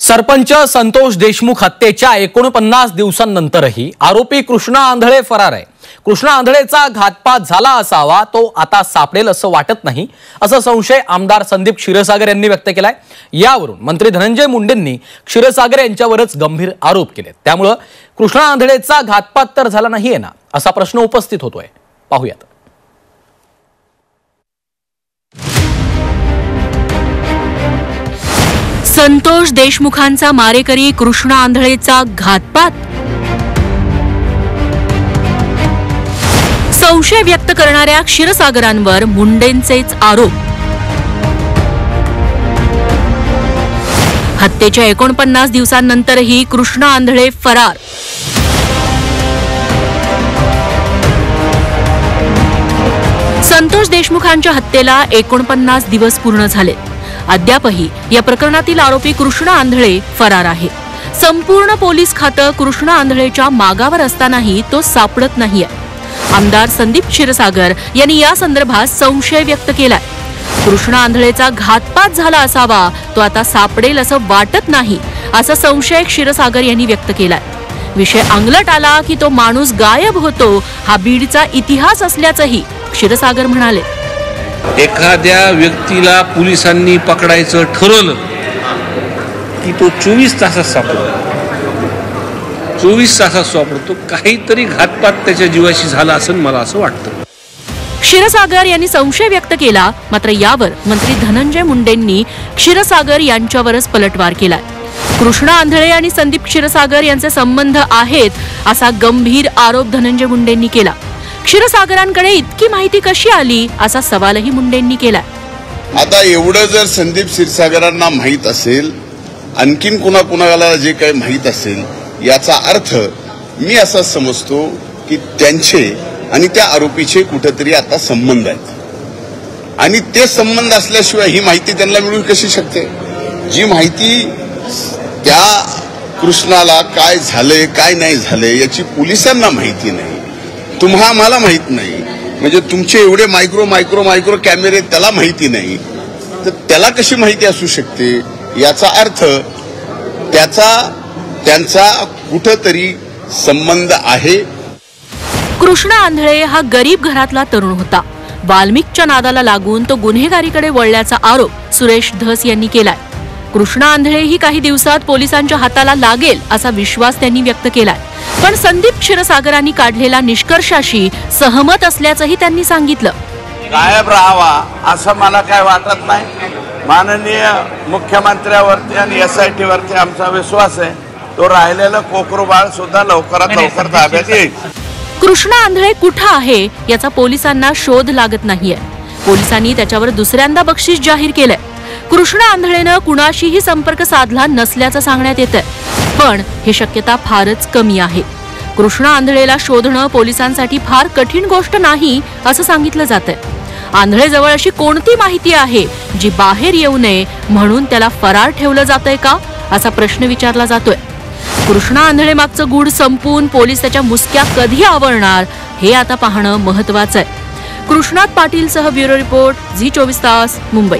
सरपंच संतोष देशमुख हत्येच्या 49 दिवसांनंतरही आरोपी कृष्णा आंधळे फरार आहे। कृष्णा आंधळेचा घातपात झाला असावा, तो आता सापडेल असं वाटत नाही, असा संशय आमदार संदीप क्षीरसागर यांनी व्यक्त केलाय। यावरून मंत्री धनंजय मुंडेंनी क्षीरसागर यांच्यावरच गंभीर आरोप केले। त्यामुळे कृष्णा आंधळेचा घातपात तर झाला नाहीये ना, असा प्रश्न उपस्थित होतोय। पाहूयात। संतोष देशमुखांचा मारेकरी कृष्णा आंधळेचा घातपात। संशय व्यक्त करणाऱ्या क्षीरसागरांवर मुंडेंचेच आरोप। हत्येच्या 49 दिवसांनंतरही कृष्णा आंधळे फरार। संतोष देशमुखांच्या हत्येला 49 दिवस पूर्ण झाले। अद्यापही या प्रकरणातील आरोपी कृष्णा आंधळे फरार आहे। संपूर्ण पोलीस खातं कृष्णा आंधळेच्या मागावर असतानाही तो सापडत नाहीये। आमदार संदीप क्षीरसागर यांनी या संदर्भात संशय व्यक्त केलाय। कृष्णा आंधळेचा घातपात झाला असावा, तो आता सापडेल असं वाटत नाही, असा संशय क्षीरसागर यांनी व्यक्त केलाय। विषय अंगलट आला की तो माणूस गायब होतो, हा बीडचा इतिहास असल्याचंही क्षीरसागर म्हणाले। एखाद्या व्यक्तीला पोलिसांनी पकडायचं ठरवलं की तो 24 तासात सापडतो। 24 तासात सापडतो। काहीतरी घातपात त्याच्या जीवाशी झाला असं मला असं वाटतं। क्षीरसागर यांनी संशय व्यक्त केला, मात्र यावर मंत्री धनंजय मुंडेंनी क्षीरसागर यांच्यावरच पलटवार केलाय। कृष्णा आंधळे आणि संदीप क्षीरसागर यांचे संबंध आहेत असा गंभीर आरोप धनंजय मुंडेंनी केला। क्षीरसागरांकडे इतकी माहिती कशी आली, असा सवालही मुंडेंनी केला। आता एवढं जर संदीप क्षीरसागरांना माहित असेल, आणखीन कुणाला जे काही माहित असेल, याचा अर्थ मी असा समजतो की त्यांचे आणि त्या आरोपीचे कुठेतरी आता संबंध आहेत आणि ते संबंध असल्याशिवाय ही माहिती त्यांना मिळू कशी शकते। जी माहिती त्या कृष्णाला काय झाले काय नाही झाले याची पोलिसांना माहिती नाही, तुम्हाला माहित नाही, म्हणजे तुमचे एवढे मायक्रो कॅमेरे त्याला माहिती नाही, तर त्याला कशी माहिती असू शकते। याचा अर्थ त्यांचा कुठेतरी संबंध आहे। कृष्णा आंधळे हा गरीब घरातला तरुण होता। वाल्मिकच्या नादाला लागून तो गुन्हेगारीकडे वळल्याचा आरोप सुरेश धस यांनी केलाय। कृष्णा आंधळे ही काही दिवसात पोलिसांच्या हाताला लागेल असा विश्वास त्यांनी व्यक्त केलाय। पण संदीप क्षीरसागरांनी काढलेल्या निष्कर्षाशी सहमत असल्याचंही त्यांनी सांगितलं। गायब राहावा असं मला काय वाटत नाही। माननीय मुख्यमंत्र्यावरती आणि SIT वरती आमचा विश्वास आहे, तो राहिलेला कोकरू बाळ सुद्धा लवकरात लवकर ताब्यात येईल। कृष्णा आंधळे कुठं आहे याचा पोलिसांना शोध लागत नाहीये। पोलिसांनी त्याच्यावर दुसऱ्यांदा बक्षीस जाहीर केलंय। कृष्णा आंधळेनं कुणाशीही संपर्क साधला नसल्याचं सांगण्यात येतंय, पण ही शक्यता फारच कमी आहे। कृष्णा आंधळेला शोधणं पोलिसांसाठी फार कठीण गोष्ट नाही असं सांगितलं जातंय। आंधळेजवळ अशी कोणती माहिती आहे जी बाहेर येऊ नये म्हणून त्याला फरार ठेवलं जातंय का, असा प्रश्न विचारला जातोय। कृष्णा आंधळे मागचं गूढ संपून पोलीस त्याच्या मुसक्या कधी आवरणार हे आता पाहणं महत्त्वाचं आहे। कृष्णात पाटीलसह ब्युरो रिपोर्ट, झी 24 तास, मुंबई।